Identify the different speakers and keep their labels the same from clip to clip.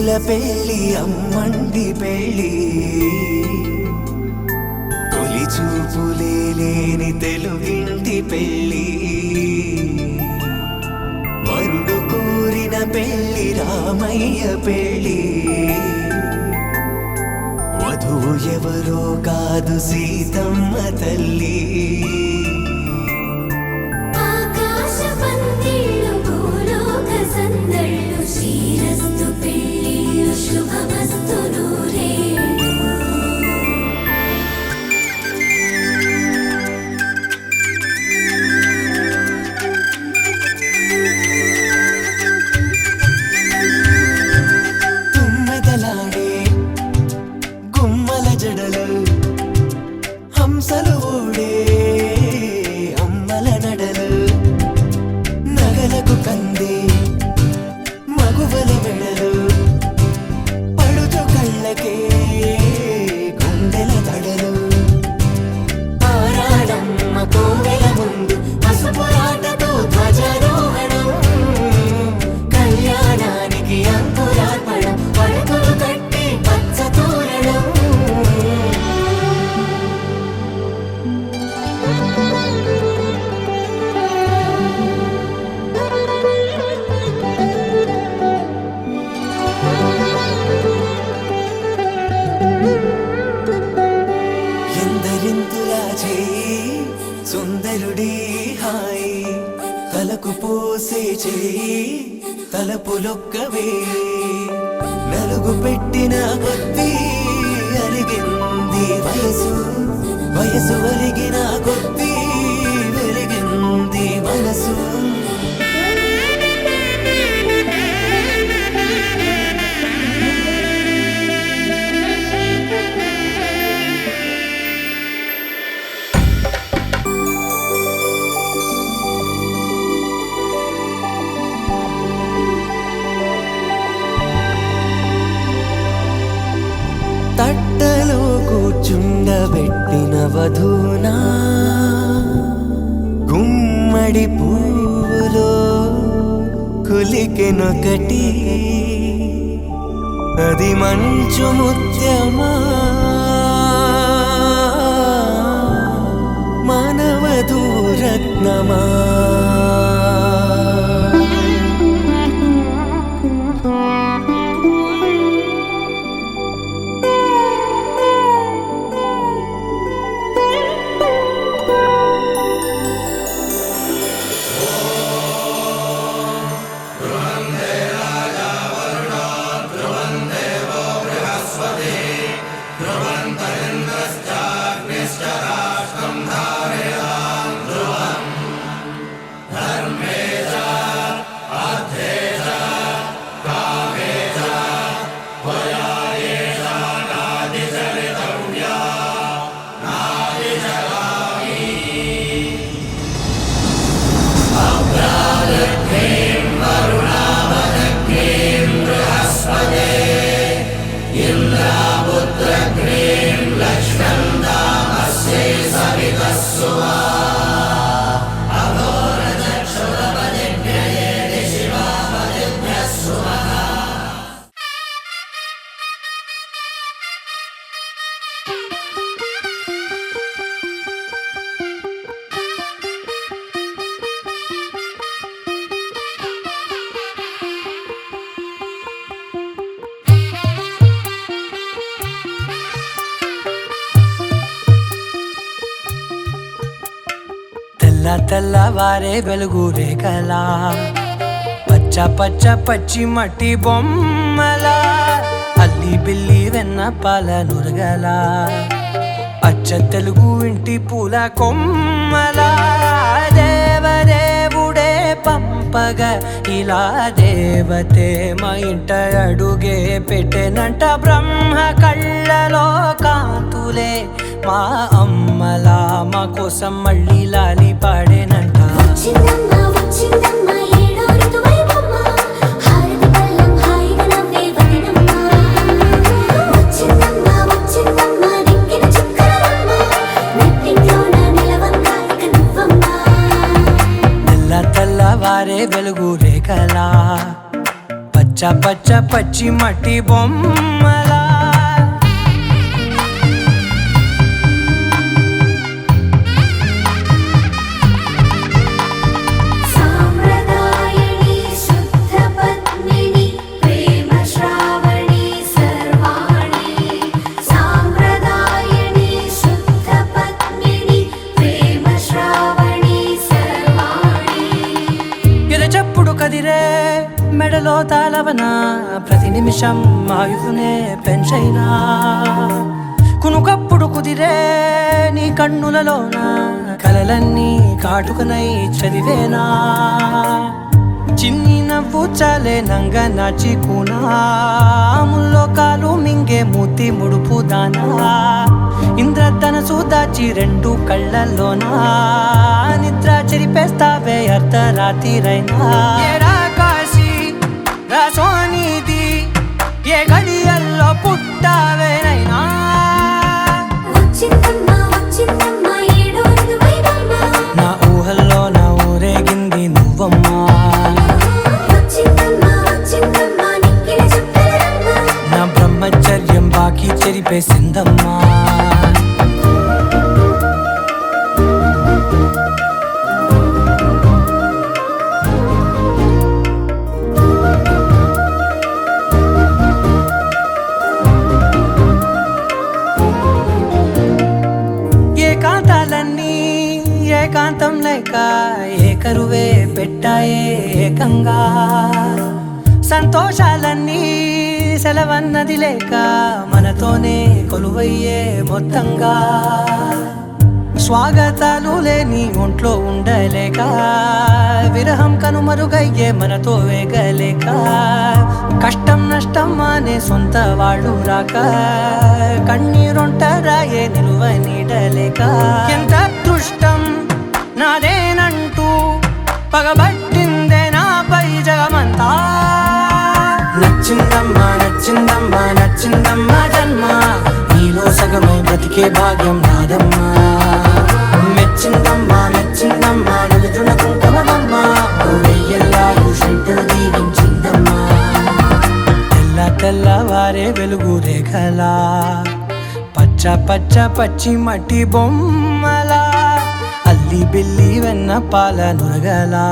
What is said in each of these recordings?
Speaker 1: ముద్దుల పెళ్ళి అమ్మండి పెళ్ళి తొలి చూపులే లేని తెలుగింటి పెళ్ళి వరుడు కోరిన పెళ్ళి రామయ్య పెళ్ళి వధువు ఎవరో కాదు సీతమ్మ తల్లి
Speaker 2: శ్రీరస్తు పెళ్ళిళ్ళు శుభమస్తు నూరేళ్ళు
Speaker 1: తుమ్మెదలాడే గుమ్మల జడలు హంసలు ఊడే అమ్మల నడలు నగలకు కంది మగువల మెడలు పడుచు కళ్ళకే గుండెల తడలు ఆరాడమ్మ కోవెల ముందు పసుపు రాటతో ధ్వజారోహణం కళ్యాణానికి అంకురార్పణం పడకలు కట్టి పచ్చ తోరణం ఎందరింతులా చేయి సుందరుడి హాయి తలకు పోసే చేయి తలపులొక్కవే నలుగు పెట్టిన కొద్దీ అరిగింది వయసు వయసు ఒరిగిన కొద్దీ వెలిగింది మనసు తట్టలో కూర్చుండబెట్టిన వధూనా గుమ్మడి పువ్వులో కులికెనొకటి అది మంచు ముత్యమా మానవధూరత్నమా తెల్లవారే వెలుగు రేఖలా పచ్చ పచ్చ పచ్చి మట్టి బొమ్మలా అల్లి బిల్లి వెన్న పాల నురగలా అచ్చ తెలుగు ఇంటి పూల కొమ్మలా దేవదేవుడే పంపగా ఇలా దేవతే మా ఇంట అడుగే పెట్టెనంట బ్రహ్మ కళ్ళలో కాంతులే మా అమ్మలా మా కోసం మళ్ళీ లాలి పాడేనంట తెల్లవారే వెలుగు రేఖలా పచ్చ పచ్చ పచ్చి మట్టి బొమ్మలా
Speaker 2: సామ్రదాయని శుద్ధ పద్మిని ప్రేమ శ్రావణి సర్వాణి సామ్రదాయని శుద్ధ పద్మిని ప్రేమ శ్రావణి సర్వాణి
Speaker 1: ఎరచప్పుడు కదిరే మెడలో తాళవన ప్రతి నిమిషం ఆయుధునే పెంచైనా కునుకప్పుడు కుదిరే నీ కన్నులలోన కలలన్నీ కాటుకనై చదివేనా చిన్ని నవ్వు చాలే నంగ నాచి కూనాముల్లో కాలు మింగే మూతి ముడుపు దానా ఇంద్రధనసు దాచి రెండు కళ్ళల్లోనా నిద్ర చెరిపేస్తావే అర్ధరాత్రిరైనా ఏరా కాశీ రాసోనిది ఏ గడియల్లో పుట్టావేనైనా
Speaker 2: వచ్చిందమ్మా వచ్చిందమ్మా ఏడో ఋతువైవమ్మా
Speaker 1: నా ఊహల్లో నా ఊరేగింది నువ్వమ్మా
Speaker 2: వచ్చిందమ్మా వచ్చిందమ్మా నిక్కిన చుక్కలమ్మా
Speaker 1: నా బ్రహ్మచర్యం బాకీ చెరిపేసిందమ్మా ఏకాంతాలన్నీ ఏకాంతం లేక ఏకరువే పెట్టాయే ఏకంగా సంతోషాలన్నీ సెలవన్నది లేక మనతోనే కొలువయ్యే మొత్తంగా స్వాగతాలు లేని ఒంట్లో ఉండలేక విరహం కనుమరుగయ్యే మనతో వేగలేక కష్టం నష్టం అనే సొంత వాళ్ళు రాక కన్నీరొంటరాయే నిలువ నీడలేక ఎంత అదృష్టం నాదేనంటూ పగబట్టిందే నాపై జగమంతా నచ్చిందమ్మా నచ్చిందమ్మా నచ్చిందమ్మా జన్మ నీలో సగమై బ్రతికే భాగ్యం నాదమ్మా మెచ్చిందమ్మా మెచ్చిందమ్మా నిలుచున కుంకుమమ్మా వెయ్యల్లారు శంకరు దీవించిందమ్మా తెల్లవారే వెలుగు రేఖలా పచ్చ పచ్చ పచ్చి మట్టి బొమ్మలా అల్లి బిల్లి వెన్న పాల నురగలా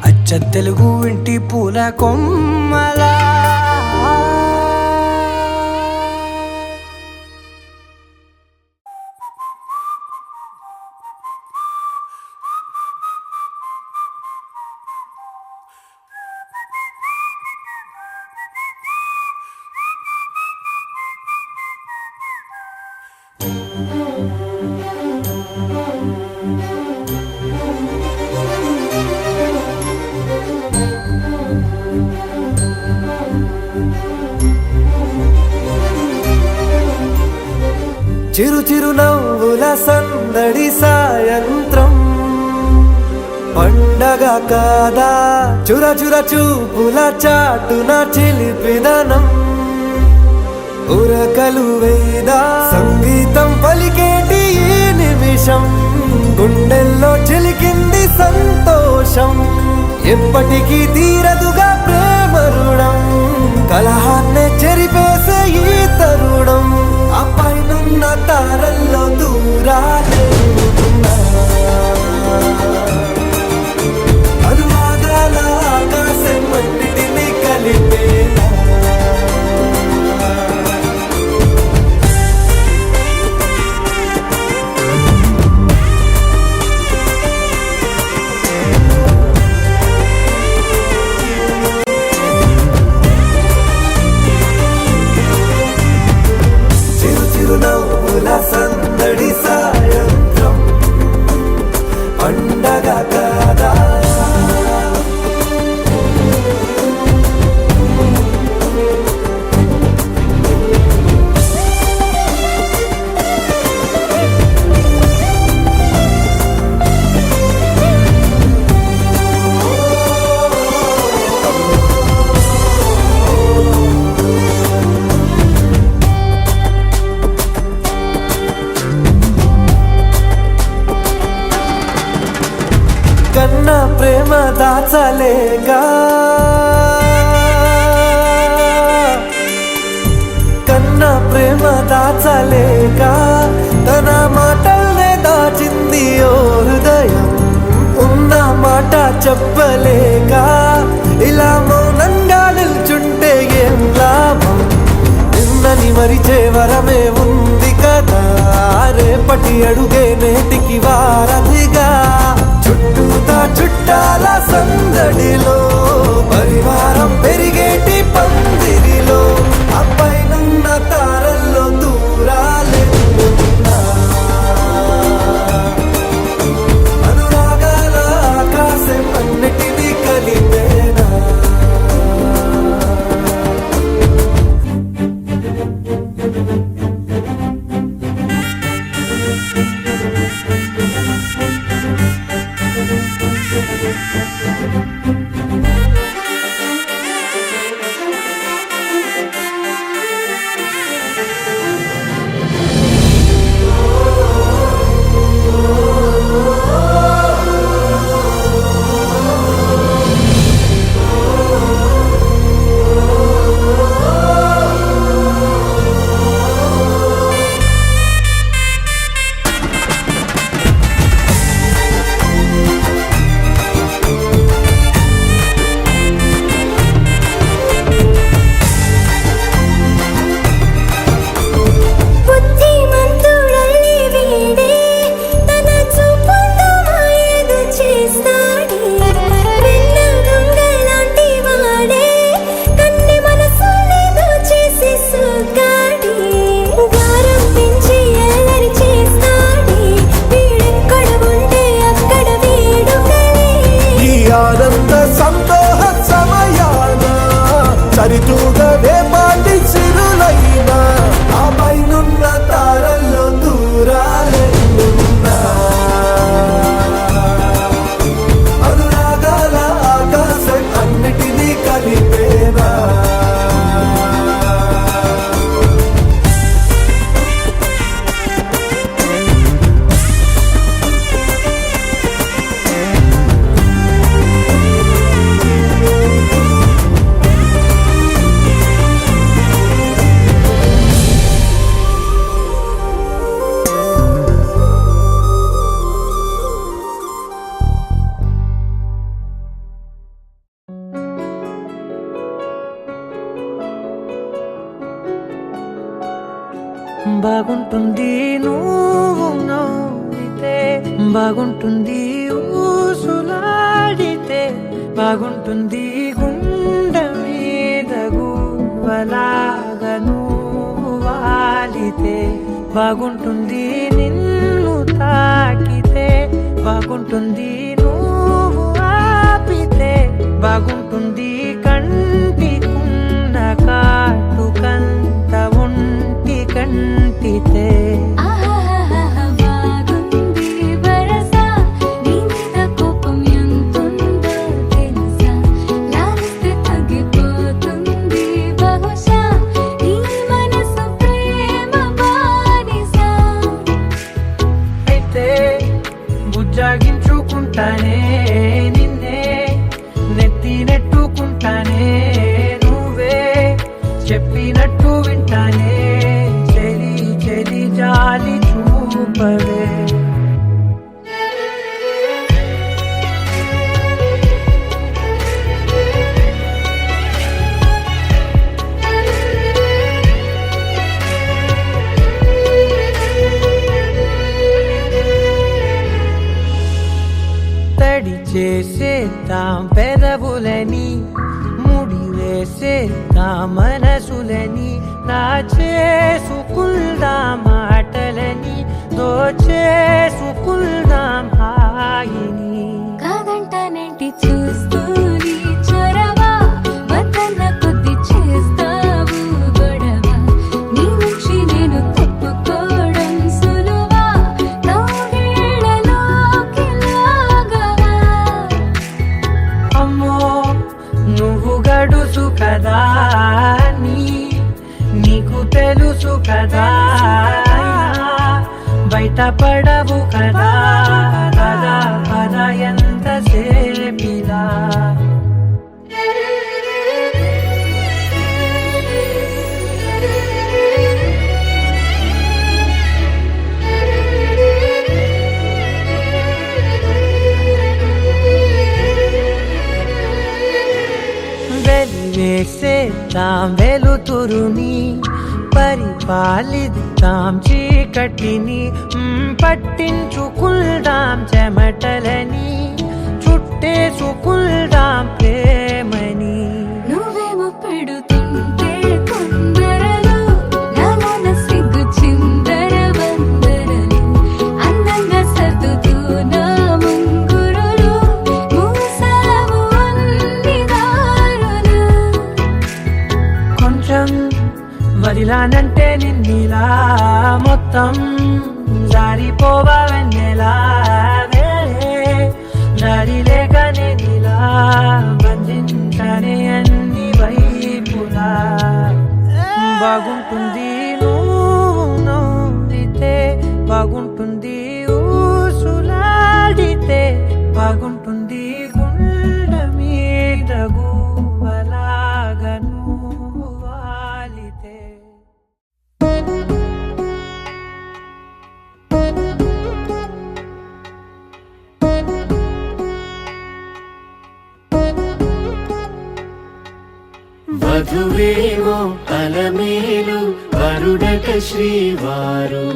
Speaker 1: అచ్చ తెలుగు ఇంటి పూల కొమ్మలా
Speaker 3: చిరు చిరు నవ్వుల సందడి సాయంత్రం పండగ కాదా చుర చుర చూపుల చాటున చిలిపిదనం ఉరకలు వేదా సంగీతం పలికేటి ఈ నిమిషం గుండెల్లో చిలికింది సంతోషం ఎప్పటికీ తీరదుగా ప్రేమ రుణం కలహాన్నే చెరిపేసే ఈ తరుణం ఆ పైనున్న తారల్లో దూరాలే అనువాదాల ఆకాశం అన్నిటినీ కలిపేలా చిరునవ్వుల సందడి సాయంత్రం పండగ కాదా కన్నా ప్రేమ దాచలేగా దాచలేక తన మాటల్నే దాచింది ఓ హృదయం. ఉన్న మాట చెప్పలేక ఇలా మౌనంగా నిల్చుంటే ఏం లాభం? నిన్నని మరిచే వరమే ఉంది కదా, రేపటి అడుగే నేటికి వారధిగా. చుట్టూతా చుట్టాల సందడిలో పరివారం పెరిగేటి పందిరిలో అప్పైనున్న తారల్లో దూరాలెన్నున్నా అనురాగాల ఆకాశం అన్నిటినీ కలిపేనా.
Speaker 2: బుద్ధిమంతుడల్లి వీడే తన చూపుతో మాయేదో చేస్తాడే. వెన్న దొంగలాంటి వాడే కన్ని మనసులేదో చేసి సోగాడే. గారం పెంచి అల్లరి చేస్తాడే, వీడెక్కడ ఉంటే అక్కడ వేడుకలే.
Speaker 3: ఈ ఆనంద సంతోష సమయాన సరితూగవే పాటి సిరులైనా ఆ పైనున్న తారల్లో దూరాలెన్నున్నా అనురాగాల ఆకాశం అన్నిటినీ కలిపేనా.
Speaker 1: బాగుంటుంది నువ్వు నవ్వితే, బాగుంటుంది ఊసులాడితే, బాగుంటుంది గుండె మీద గువ్వలాగా నువ్వు వాలితే, బాగుంటుంది నిన్ను తాకితే, బాగుంటుంది నువ్వు ఆపితే, బాగుంటుంది కంటికున్న కాటుకంత ఒంటి కంటితే.
Speaker 2: బాగుంది వరస, నీ మీద కోపం ఎంతుందో తెలుసా? లాలిస్తే తగ్గిపోతుంది బహుశా నీ మనసు ప్రేమ బానిస.
Speaker 1: అయితే బుజ్జాగించుకుంటానే నిన్నే, నెత్తి నెట్టుకుంటానే, నువ్వే చెప్పినట్టు వింటానే, చెలి చెలి జాలి చూపవే. తడి చేసేద్దాం పెదవులని, ముడి వేసేద్దాం మనసులని, నా చేసుకుందాం మాటలని, దోచేసుకుందాం హాయిని.
Speaker 2: కాదంటానేంటి చూస్తూ నీ చొరవ, వద్దన్న కొద్ది చేస్తావు గొడవ. నీ నుంచి నేను తప్పుకోవడం సులువా, నవ్వేళ్లలోకి లాగవా.
Speaker 1: అమ్మో నువ్వు గడుసు కదా, నీకు తెలుసు కదా, బయట పడవు కదా, పద పద ఎంతసేపిలా. అందిద్దాం వెలుతురుని, పరిపాలిద్దాం చీకటిని, పట్టించుకుందాం చెమటలని, చుట్టేసుకుందాం ప్రేమని.
Speaker 2: నువ్వేమో పెడుతుంటే కొందరలు నాన్న సిగ్గు చిందర వందరలు, అందంగా సర్దుతూ నా ముంగురులు, మూసావు అన్ని దారులు.
Speaker 1: కొంచెం వదిలానంటే నిన్నిలా మొత్తం జారిపోవా వెన్నెలా, దారి లేక నేనిలా బంధించనే అన్ని వైపులా. బాగుంటుంది నువ్వు నవ్వితే, బాగుంటుంది ఊసులాడితే, బాగుంటుంది గుండె మీద గువ్వలాగా నువ్వు వాలితే.
Speaker 4: వధువేమో అలమేలు వరుడట శ్రీవారు,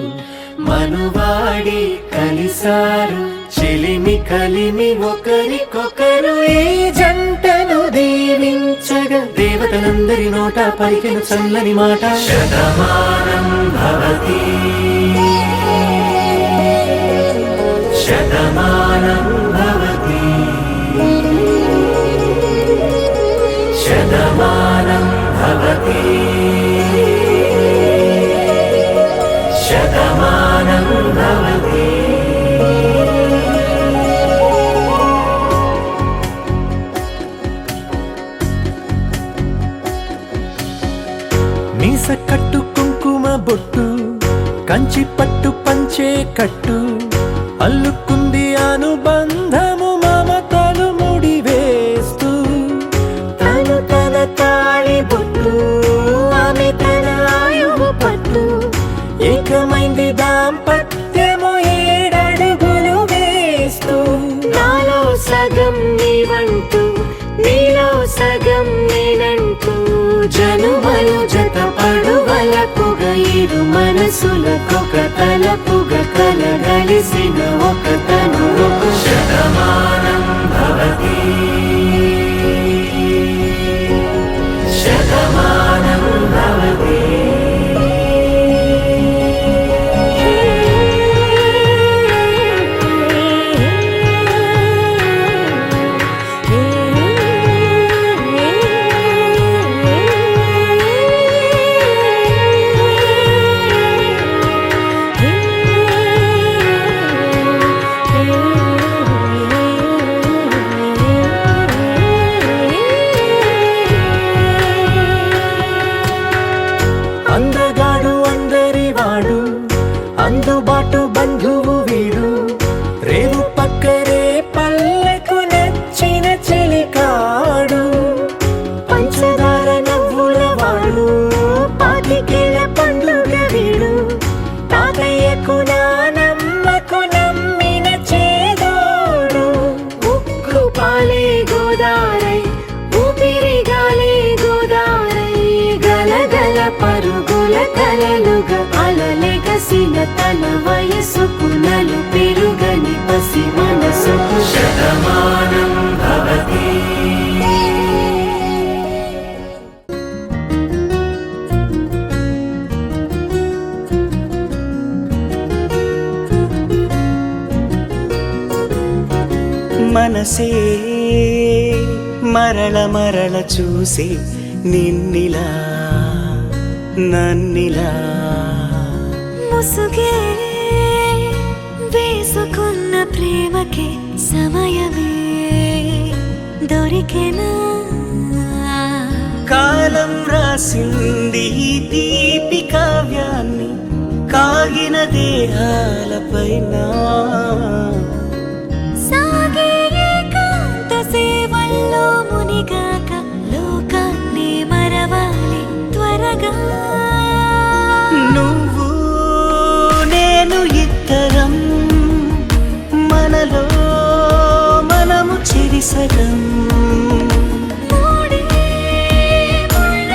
Speaker 4: మనువాడి కలిసారు చెలిమి కలిమి ఒకరికొకరు. ఈ జంటను దీవించగా దేవతలందరి నోట పలికిన చల్లని మాట, శతమానం భవతి శతమానం భవతి శతమానం భవతి శతమానం భవతి.
Speaker 3: మీస కట్టు కుంకుమ బొట్టు, కంచి పట్టు పంచే కట్టు, అల్లుకుంది అనుబంధము మమతలు ముడివేస్తూ.
Speaker 4: తను తన తాళి బొట్టు, ఆమె తన ఆయువు పట్టు, ఏకమైంది దాంపత్యము 7 అడుగులు వేస్తూ. నాలో సగం నీవంటూ, నీలో సగం నేనంటూ, జనుమలు జత పడువలపుగ, 7 మనసులకొక తలపుగ, కలగలిసిన ఒక తను ఒక. శతమానం భవతి శతమానం భవతి. అందగాడు అందరివాడు, అందుబాటు బంధువు వీడు, రేవు పక్కరే పల్లెకు నచ్చిన చెలికాడు, పంచదార నవ్వుల వాడు, 25 పండుగ వీడు, తాతయ్యకు నానమ్మకు నమ్మిన చేదోడు. ఉక్కు పాలే గోదారై, ఊపిరిగాలే గోదారై, గలగల పరుగుల కలలుగా అలలెగసిన తన వయసుకు నలు పెరుగని పసి మనసుకు. శతమానం భవతి
Speaker 5: మనసే మరల మరల చూసి నిన్నిలా నన్నిలా.
Speaker 2: ముసుగే వేసుకున్న ప్రేమకి సమయమే దొరికెనా.
Speaker 5: కాలం రాసింది ఈ తీపి కావ్యాన్ని కాగిన దేహాలపైన.
Speaker 2: సాగే ఏకాంత సేవల్లో మునిగాక లోకాన్ని మరవాలి త్వరగా.
Speaker 5: నువ్వు నేను ఇద్దరం, మనలో మనము చెరిసగం.
Speaker 2: మూడే ముళ్ళ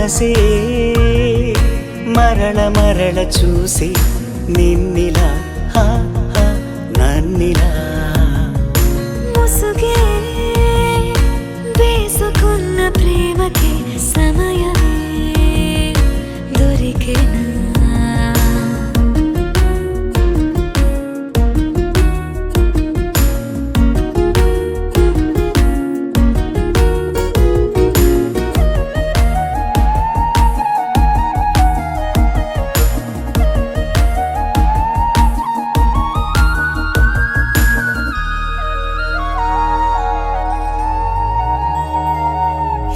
Speaker 5: మనసే మరల మరల చూసి నిన్నిలా హా హా నన్నిలా
Speaker 2: ముసుగే వేసుకున్న ప్రేమకి సమయమే దొరికెనా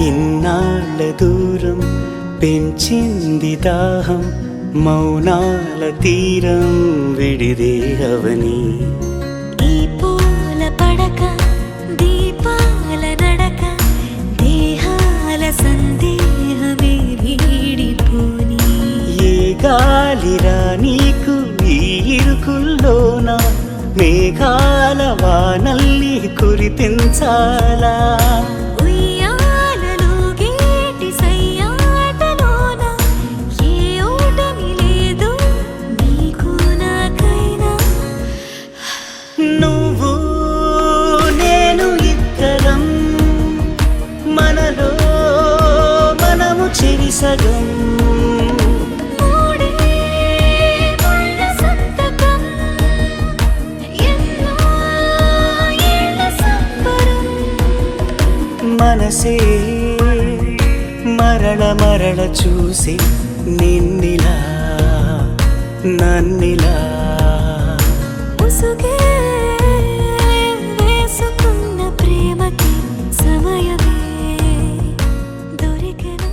Speaker 5: ఇన్నాళ్ళ దూరం పెంచింది దాహం మౌనాల తీరం విడిదే అవని
Speaker 2: ఈ పూల పడక దీపాల నడక దేహాల సందేహమే వీడిపోని
Speaker 5: ఏ గాలిరా నీకు ఈ ఇరుకుల్లోన మేఘాల వానల్లి కురిపించాలా
Speaker 2: ఉయ్యాలలో గేటి సయ్యాటలోన ఏ ఓటమి లేదు నీకు నాకైనా
Speaker 5: నువ్వు నేను ఇద్దరం మనలో మనము చెరిసగం
Speaker 2: మూడే ముళ్ళ సంతకం ఎన్నో ఏళ్ళ సంబరం
Speaker 5: మనసే మరల మరల చూసి నిన్నిలా నన్నిలా
Speaker 2: ముసుగే వేసుకున్న ప్రేమకి సమయమే దొరికెనా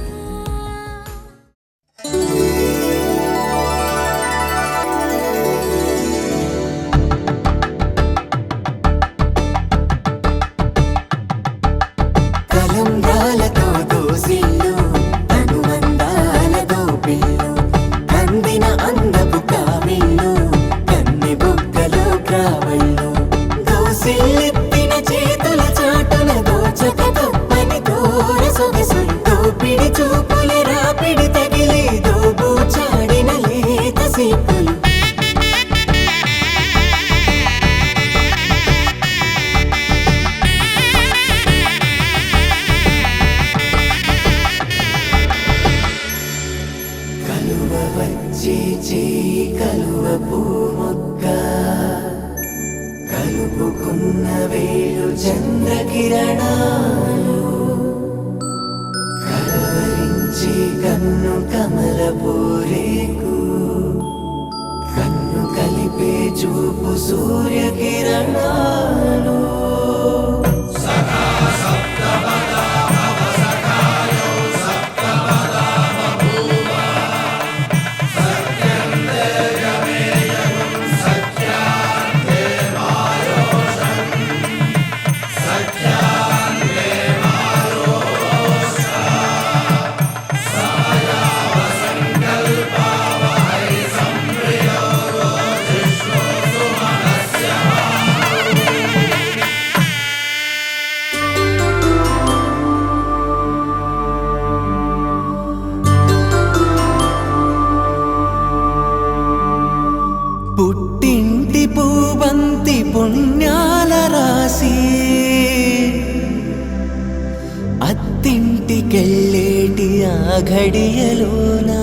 Speaker 1: తలంబ్రాలతో దోసిల్లు అనుబంధాలతో పిల్లు అందిన అందపు కావిళ్ళు కన్నె బుగ్గలో క్రావళ్ళు దోసిల్లెత్తిన చేతుల చాటున దోచక తప్పని దూర సొగసులు దోపిడి చూపుల రాపిడి తగిలి దోబూచాడిన లేత సీపులు కలువ వచ్చే చేయి కలువ పూమొక్క కలుపుకున్న వేలు చంద్రకిరణాలు కలవరించే కన్ను కమల పూరేకు కన్ను కలిపే చూపు సూర్యకిరణాలు పుట్టింటి పూబంతి పుణ్యాల రాసి అత్తింటికెళ్ళేటి ఆ ఘడియలోనా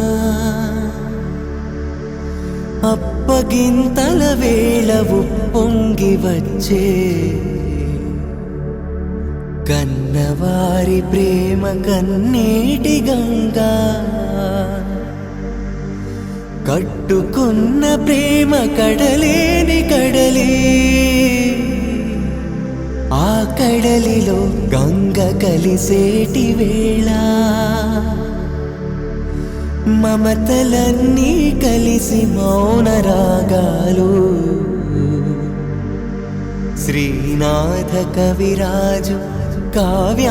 Speaker 1: అప్పగింతల వేళ ఉప్పొంగి వచ్చే కన్నవారి ప్రేమ కన్నీటి గంగా కట్టుకున్న ప్రేమ కడలేని కడలి ఆ కడలిలో గంగ కలిసేటి వేళ మమతలన్నీ కలిసి మౌన రాగాలు శ్రీనాథ కవిరాజు కావ్యామృతాలు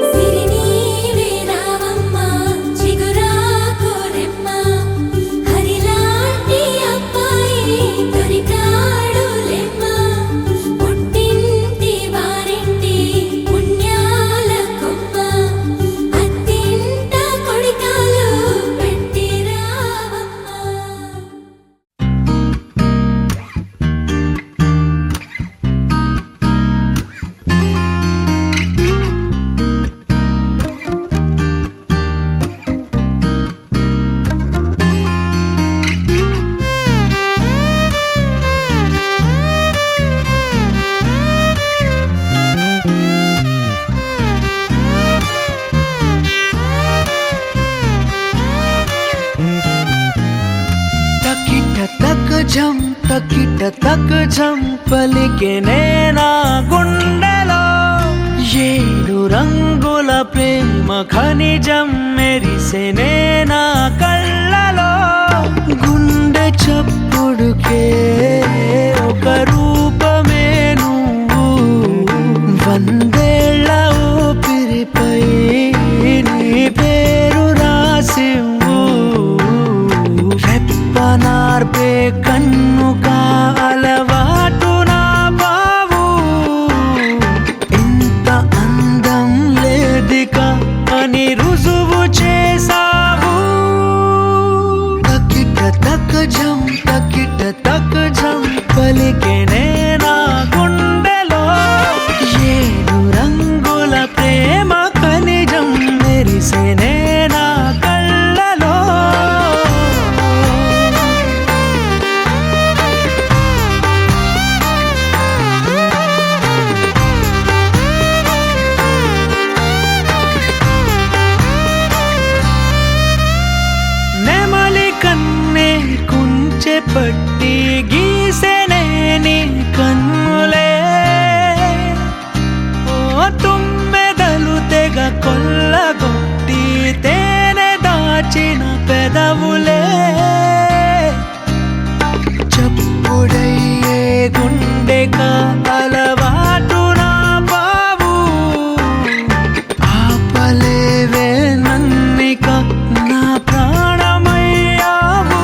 Speaker 2: సిరినీవే రావమ్మ చిగురాకు రెమ్మ
Speaker 3: జం తకిట తక్ జం పలికెనే నా గుండెలో ఏడు రంగుల ప్రేమ ఖనిజం మెరిసెనే నా కళ్ళలో గుండె చప్పుడుకే ఒక రూపమే నువ్వు వందేళ్ల ఊపిరిపై నీ పేరు రాసివ్వు రెప్పనార్పే కన్నుగా అలవాటు నా బావు ఇంత అందం లేదిక అని రుజువు చేసావు తకిట తక్ జం తకిట తక్ జం పలికెనే నా గుండెలో ఏడు రంగుల ప్రేమ ఖనిజం మెరిసెనే నా కళ్ళలో నెమలి కన్నే కుంచె పట్టి గీసెనే నీ కన్నులే ఓ తుమ్మెదలు తెగ కొల్లగొట్టి తేనె దాచిన పెదవులే చప్పుడయ్యే గుండెక అలవాటు నా బావు ఆపలేవే నన్నిక నా ప్రాణమయ్యావు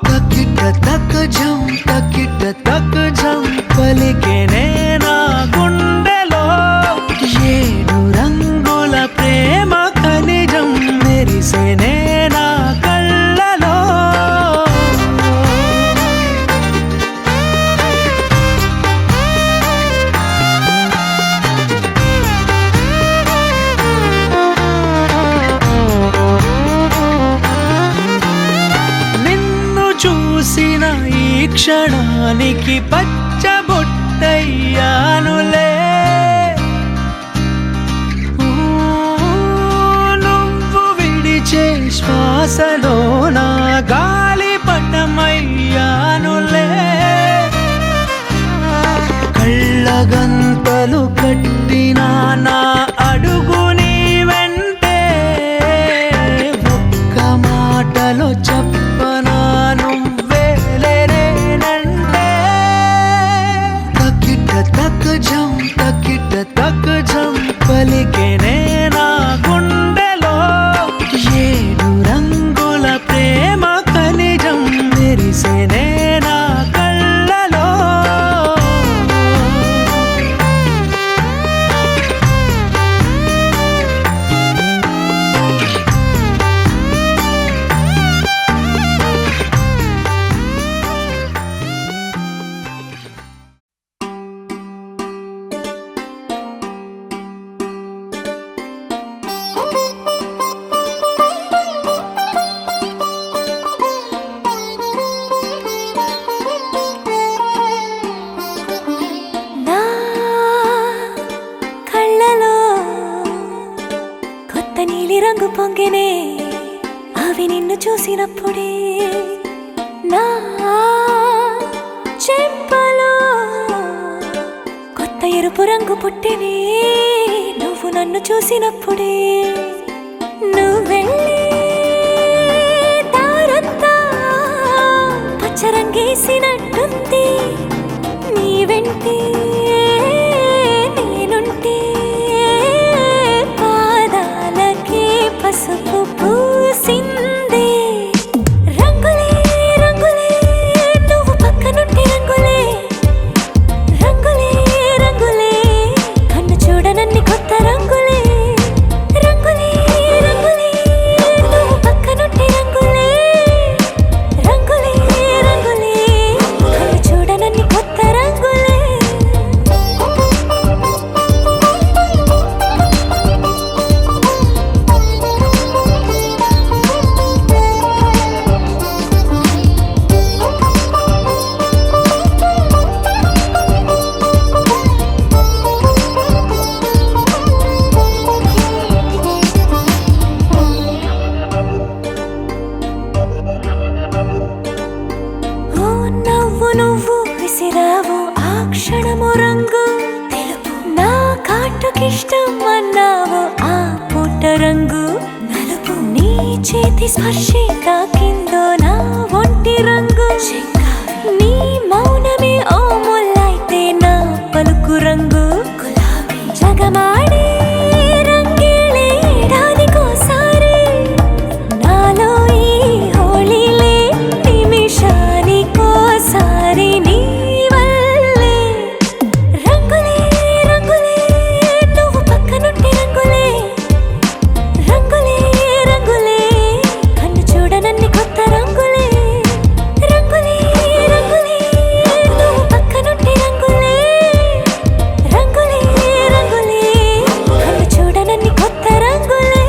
Speaker 3: తకిట తక్ జం తకిట తక్ జం పలికెనే నా గుండెలో ఏడు రంగుల ప్రేమ ఖనిజం మెరిసెనే నా కళ్ళలో నిన్ను చూసిన ఈ క్షణానికి పచ్చబొట్టయ్యానులే ఊ, నువ్వు విడిచే శ్వాసలో నా గాలిపటమయ్యానులే కళ్ళగంతలు కట్టిన నా అడుగు నీ వెంటే ఒక్క మాటలో చెప్పనా నువ్వేలేనంటే తకిట తక్ జం తకిట తక్ జం పలికెనే నా గుండెలో ఏడు రంగుల ప్రేమ ఖనిజం మెరిసెనే నా కళ్ళలో
Speaker 2: నా కళ్ళలో కొత్త నీలి రంగు పొంగెనే అవి నిన్ను చూసినప్పుడే నా చెంపలో కొత్త ఎరుపు రంగు పుట్టినే నువ్వు నన్ను చూసినప్పుడే నువ్వెళ్ళే దారంతా పచ్చరంగేసినట్టుంది నీ వెంటే నేనుంటే పాదాలకే పసుపు పూసిందే రంగులే రంగులే నువ్వు పక్కనుంటే రంగులే రంగులే రంగులే కన్ను చూడనన్ని కొత్త రంగులే రంగులే రంగులే చేతి స్పర్శే తాకిందో నా ఒంటి రంగు నీ మౌనమే ఓ ముల్లైతే నా పలుకు రంగు జగమాడే రంగేలే ఏడాదికోసారి నాలో ఈ హోళీలే నిమిషానికోసారి నీ వల్లే రంగులే రంగులే నువ్వు పక్కనుంటే రంగులే రంగులే రంగులే కన్ను చూడనన్ని కొత్త రంగులే రంగులే రంగులే నువ్వు పక్కనుంటే రంగులే రంగులే రంగులే కన్ను చూడనన్ని కొత్త రంగులే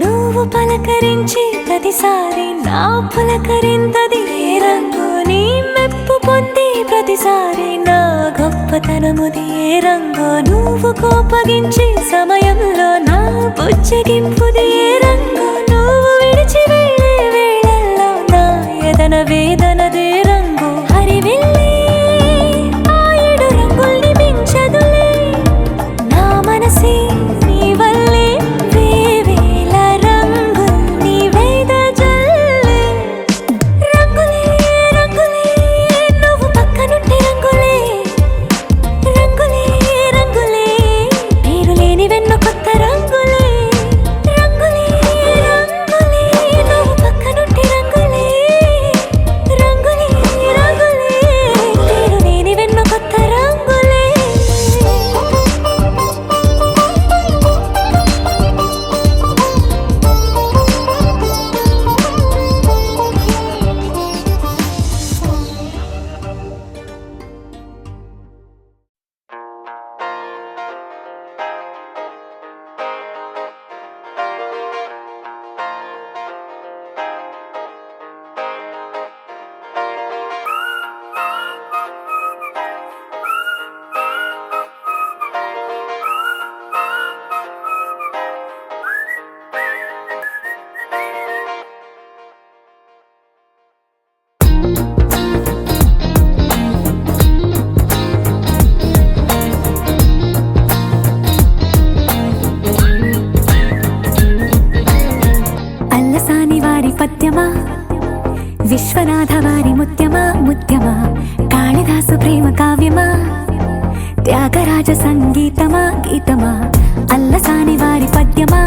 Speaker 2: నువ్వు పలకరించి ప్రతిసారి నా పులకరింతది ఏ రంగు నీ మెప్పు పొంది ప్రతిసారి నా గొప్పతనముది ఏ రంగు నువ్వు కోపగించి సమయంలో నా బుజ్జగింపుది ఏ రంగు నువ్వు విడిచి వెళ్ళే వేళల్లో నా ఎదన వేదనదే రంగు హరివిల్లే ఆ ఏడు రంగుల్ని మించదులే నా మనసే నీ వల్లే వేవేల రంగుల్ని వెదజల్లే రంగులే రంగులే నువ్వు పక్కనుంటే రంగులే రంగులే రంగులే పేరు లేని వెన్నో కొత్త రంగులే రంగులే రంగులే నువ్వు పక్కనుంటే రంగులే రంగులే రంగులే పేరు లేని వెన్నో కొత్త రంగులే అల్లసాని వారి పద్యమా విశ్వనాథ వారి ముత్యమా ముత్యమా కాళిదాసు ప్రేమ కావ్యమా త్యాగరాజ సంగీతమా గీతమా అల్లసాని వారి పద్యమా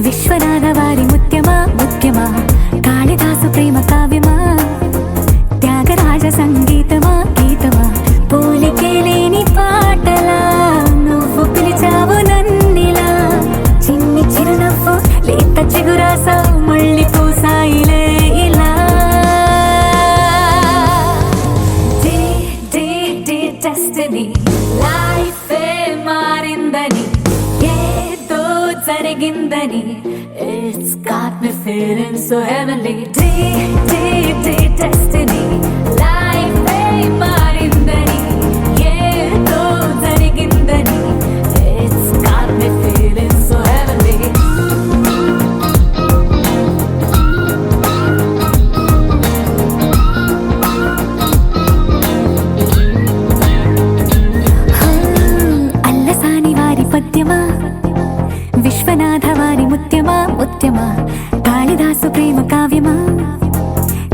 Speaker 2: విశ్వనాథ వారి ముత్యమా ముత్యమా కాళిదాసు ప్రేమ కావ్యమా త్యాగరాజ సంగీతమా గీతమా పోలికే లేని పాటలా నువ్వు పిలిచావు నన్నిలా చిన్ని చిరునవ్వు లేత చిగురాసా మళ్ళీ పూసాయిలే ఇలా డెస్టినీ లైఫే మారిందని ఏదో జరిగిందని It's got me feeling so heavenly destiny లైఫే మారిందని ఏదో జరిగిందని It's got me feeling so heavenly Allasani వారి పద్యమా విశ్వనాథ వారి ముత్యమా ముత్యమా కాళిదాసు ప్రేమ కావ్యమా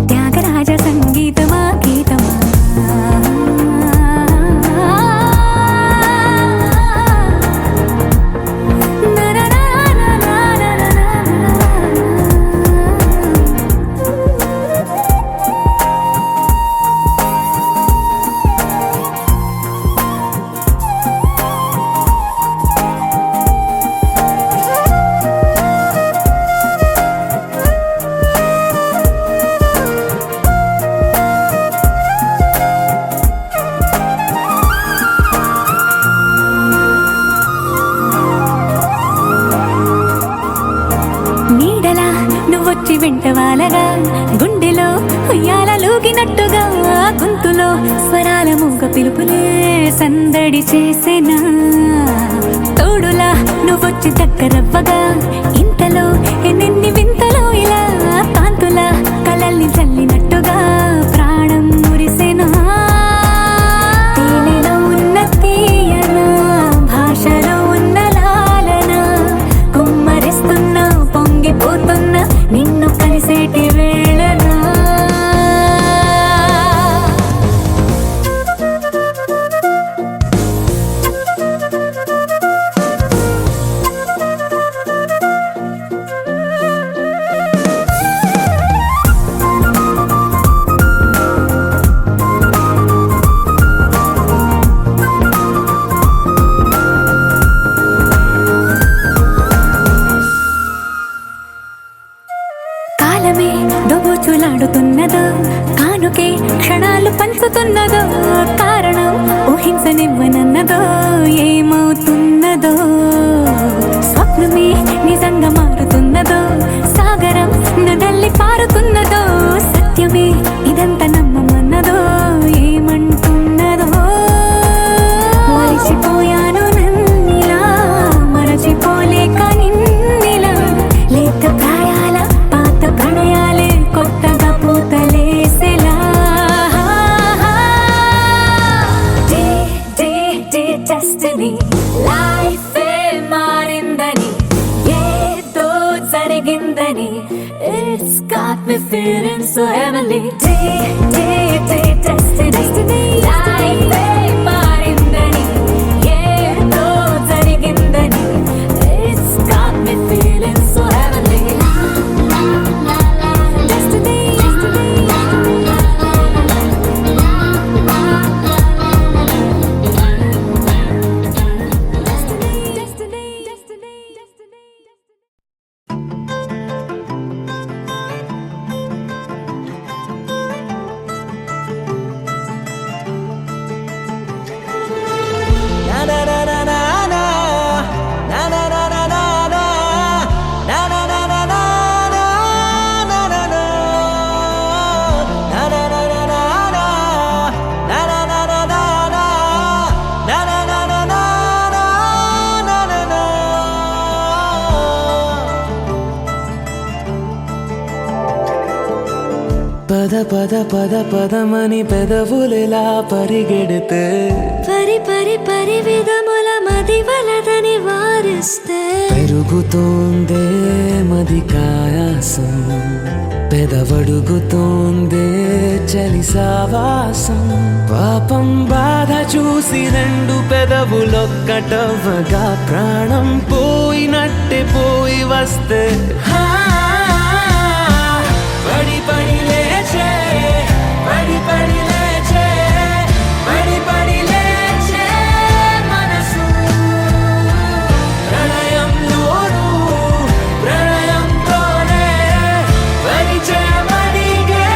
Speaker 2: త్యాగరాజ సంగీతమా గీతమా వచ్చి వెంటవాలగా గుండెలో ఉయ్యాలూగినట్టుగా గొంతులో స్వరాల మూగ పిలుపులే సందడి చేసేనా తోడులా నువ్వొచ్చి దగ్గరవ్వగా ఇంతలో ఎన్నెన్ని వింతలో ఇలా కాంతుల కలల్ని చల్లినట్టుగా ప్రాణం మురిసెనా తేనెలో ఉన్న తీయన భాషలో ఉన్న లాలన కుమ్మరిస్తున్న పొంగిపోతున్న నిన్ను కలిసేటి వేళనా కాలమే దోబూచులాడుతున్నదో కానుకే క్షణాలు పంచుతున్నదో కారణం ఊహించనివ్వనన్నదో ఏమవుతున్నదో స్వప్నమే నిజంగా మారుతున్నదో సాగరం నడల్లి పారుతున్నదో సత్యమే ఇదంతా నమ్మమన్నదో ఏమంటున్నదో మరిచిపోయాను నన్నిలా మరచిపోలేక నిన్నిలా లేత ప్రాయాల పాత ప్రణయాలే కొత్తగా పూతలేసేలా డెస్టినీ లైఫ్ మారిందని ఏదో జరిగిందని it's got me feeling so heavenly destiny life మారిందని ఏదో జరిగిందని it's got me feeling so heavenly destiny
Speaker 3: పద పద పద పదమని పెదవులెలా పరిగెడితే
Speaker 2: పరి పరి పరి విధముల మది వలదని వారిస్తే
Speaker 3: పెరుగుతోందే మది కాయాసం పెదవడుగుతోందే చలి సావాసం పాపం బాధ చూసి రెండు పెదవులొక్కటవ్వగా ప్రాణం పోయినట్టే పోయి వస్తే పడి పడి లేచే పడి పడి లేచే పడి పడి లేచే మనసు ప్రణయంలోను ప్రణయంతోనే పరిచయమడిగే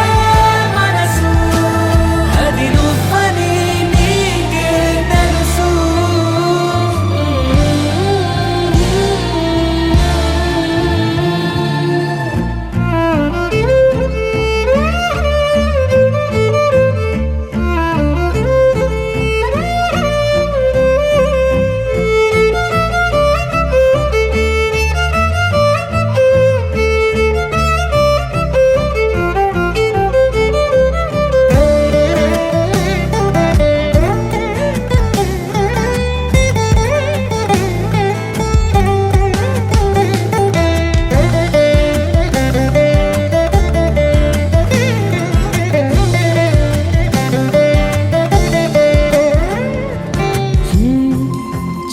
Speaker 3: మనసు అది నువ్వని నీకే తెలుసు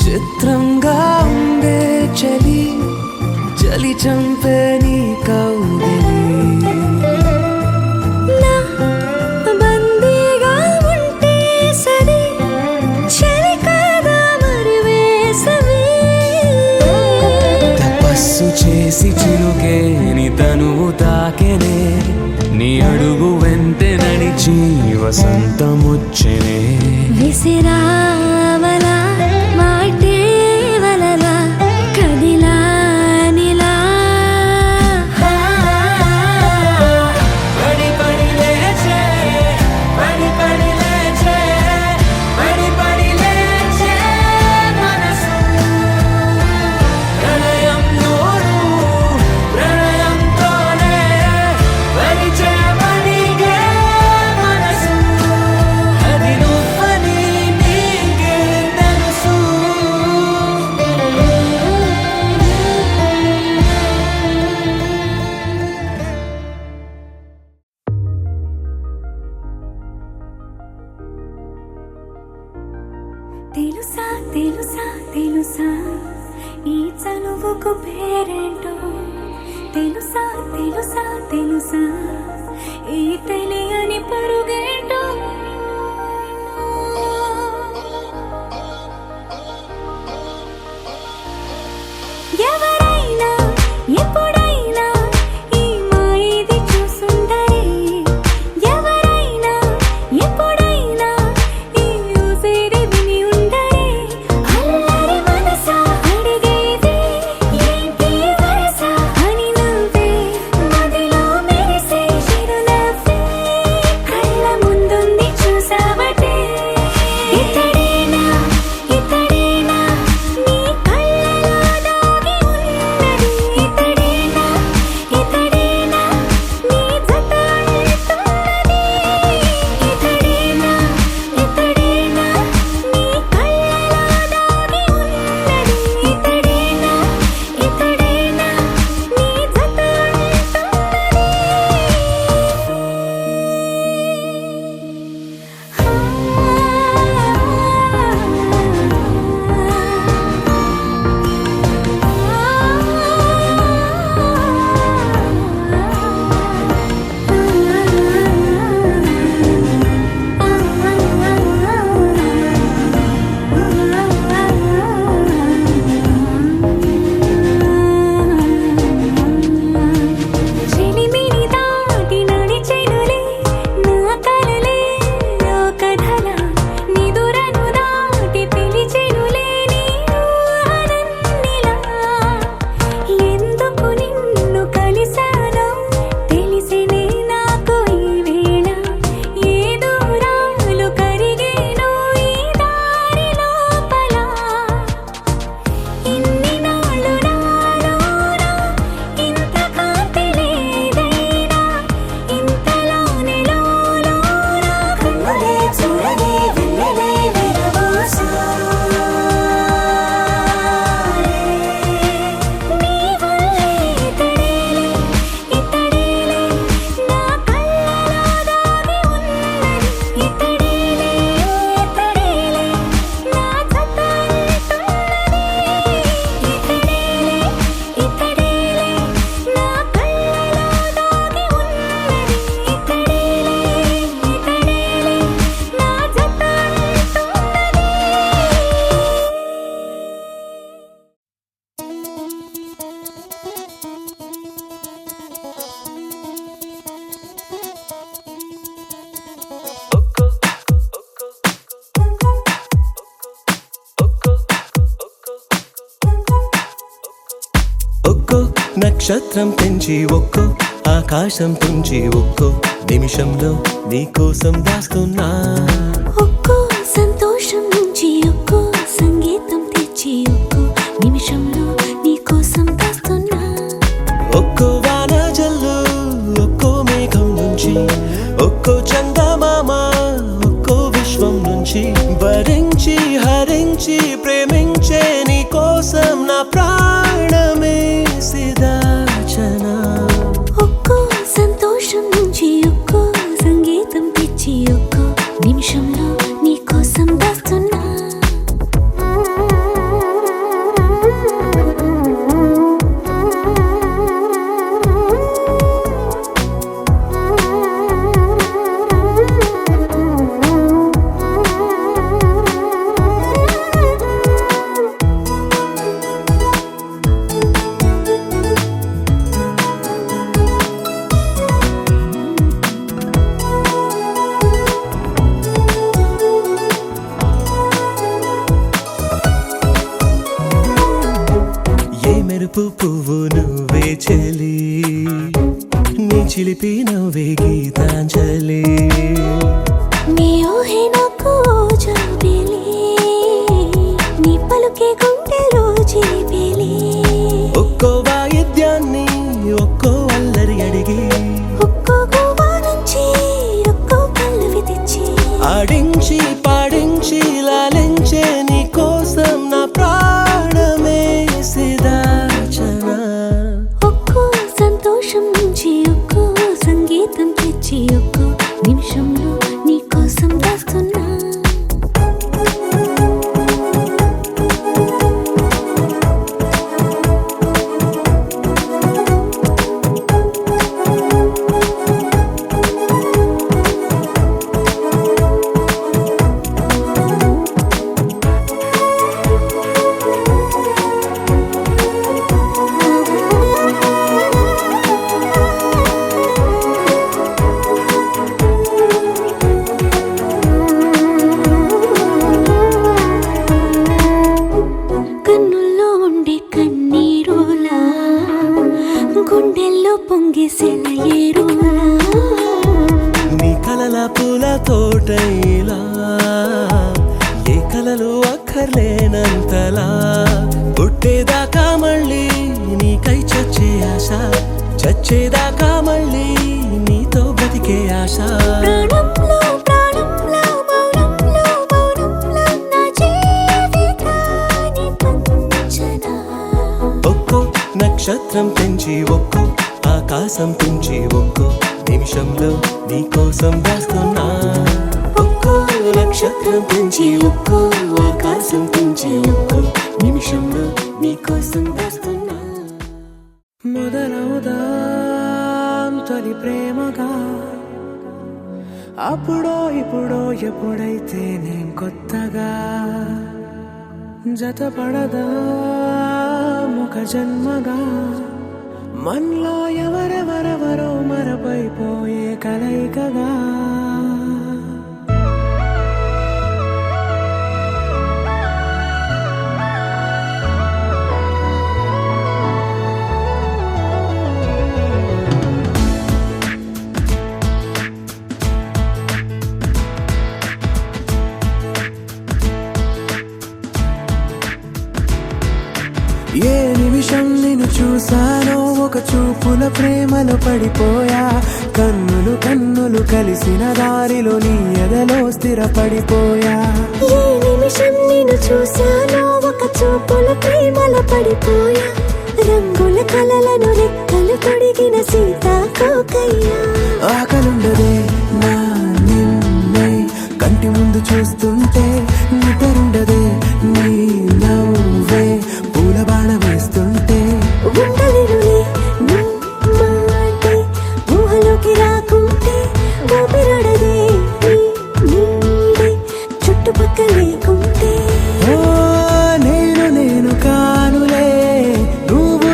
Speaker 3: చిత్రంగా ఉండే చలి చలి చంపే నీ కౌగిలి
Speaker 2: నా బందీగా ఉంటే సరి చలి కాదా మరి వేసవి
Speaker 3: తపస్సు చేసి చిలుకే నీ తనువు తాకెనే నీ అడుగు వెంటే నడిచి వసంతముచ్చెనే
Speaker 2: విసిరావలా మాటే వలలా కదిలా నిలా ఏంటో తెలుసా తెలుసా తెలుసా ఈ తెలియని పరుగేంటో ఎవరైనా ఎప్పుడైనా ఈ మాయది చూసుండరే ఎవరైనా ఎప్పుడైనా ఈ ఊసేది విని ఉండరే అల్లరి మనసా అడిగేది ఏంటి వరస అని నువ్వే మదిలో మెరిసే చిరునవ్వే కళ్ళ ముందుంది చూసావటే ఇతడేనా ఇతడేనా నీ కళ్ళలో దాగి ఉన్నది ఇతడేనా ఇతడేనా నీ జత అంటున్నది ఇతడేనా ఇతడేనా నీ కళ్ళలో దాగి ఉన్నది ఇతడేనా ఇతడేనా నీ జత చెలిమిని దాటి నడిచెనులే నా కలలే ఓ కథల నిదురను దాటి పిలిచెనులే నీ ఊహలన్నిలా ఎందుకు నిన్ను కలిసానో తెలిసినే నాకు ఈ వేళ ఏ దూరాలు కరిగేనో ఈ దారి లోపల ఇన్ని నాళ్ళు నాలోనా ఇంత కాంతి లేదైనా ఇంతలోనే లోలోన కన్నులే చూడలే వెన్నెలే విరబోసాలే నీ వల్లే ఇతడేలే ఇతడేలే నా కళ్ళలో దాగి ఉన్నది ఇతడేలే ఇతడేలే నా జత అంటున్నది ఇతడేలే ఇతడేలే నా కళ్ళలో దాగి ఉన్నది ఇతడేలే ఇతడేలే నా జత అంటున్నది
Speaker 5: ఒక్కో నక్షత్రం పెంచి ఒక్కో ఆకాశం తుంచి ఒక్కో నిమిషంలో నీకోసం దాస్తున్నా
Speaker 2: ఒక్కో సంతోషం నుంచి ఒక్కో సంగీతం తెచ్చి ఒక్కో నిమిషంలో నీకోసం దాస్తున్నా
Speaker 5: ఒక్కో వాన జల్లు ఒక్కో మేఘం నుంచి ఒక్కో చందమామ ఒక్కో విశ్వం నుంచి భరించి హరించి ప్రేమించే నీ కోసం నా ప్రాణమే సిదాచనా
Speaker 2: ఒక్కో సంతోషం నుంచి ఒక్కో సంగీతం తెచ్చి ఒక్కో నిమిషంలో నీకోసం దాస్తున్నా
Speaker 5: ఏ మెరుపు పువ్వు నువ్వే చెలి నీ చిలిపి నవ్వే గీతాంజలి
Speaker 2: నీ ఊహే నాకు జాబిలి నీ పలుకే గుండెలో జీబిలి
Speaker 5: ఒక్కో వాయిద్యాన్ని ఒక్కో అల్లరి అడిగి
Speaker 2: ఒక్కో గువ్వా నుంచి ఒక్కో పల్లవి తెచ్చి
Speaker 5: ఆడించి పాడించి లాలించే నీ కోసం నా ప్రాణమే సిదాచనా
Speaker 2: ఒక్కో సంతోషం నుంచి ఒక్కో సంగీతం తెచ్చి ఒక్కో నిమిషంలో నీకోసం దాస్తున్నా గుండెల్లో పొంగేసిన ఏరులా
Speaker 5: నీ కలల పూల తోటైలా ఏ కలలు అక్కర్లేనంతలా పుట్టేదాకా మళ్ళీ నీకై చచ్చే ఆశ చచ్చేదాకా మళ్ళీ నీతో బ్రతికే ఆశ
Speaker 2: ప్రాణంలో ప్రాణంలో మౌనంలో మౌనంలో నా జీవితాన్ని పంచనా
Speaker 5: ఒక్కో నక్షత్రం పెంచి ఒక్కో ఆకాశం పెంచి ఒక్కో నిమిషంలో నీ కోసం దాస్తున్నా ఒక్కో నక్షత్రం పెంచి ఒక్కో ఆకాశం పెంచి ఒక్కో నిమిషంలో నీ కోసం దాస్తున్నా
Speaker 3: మొదలవుదాం తొలి ప్రేమగా అప్పుడో ఇప్పుడో ఎప్పుడైతే నేను కొత్తగా జతపడదా ఒక జన్మగా మనలో ఎవరెవరెవరో మరపైపోయే కలయికగా ఏ నిమిషం నిన్ను చూసానో ఒక చూపుల ప్రేమలో పడిపోయా కన్నులు కన్నులు కలిసిన దారిలో నీ ఎదలో స్థిరపడిపోయా
Speaker 2: ఏ నిమిషం నేను చూశానో ఒక చూపుల ప్రేమలో పడిపోయా రంగుల కలలను రెక్కలు తొడిగిన సీతాకోకయ్యా
Speaker 3: ఆకలుండదే నా నిన్నే కంటి ముందు చూస్తుంటే నిద్రుండదే నీ నవ్వే పూల బాణ వేస్తుంటే
Speaker 2: ఉండలేనులే నీ మాటే ఊహలోకి రాకుంటే ఊపిరాడదే నీ నీడే చుట్టుపక్కల లేకుంటే
Speaker 3: ఓ నేను కానులే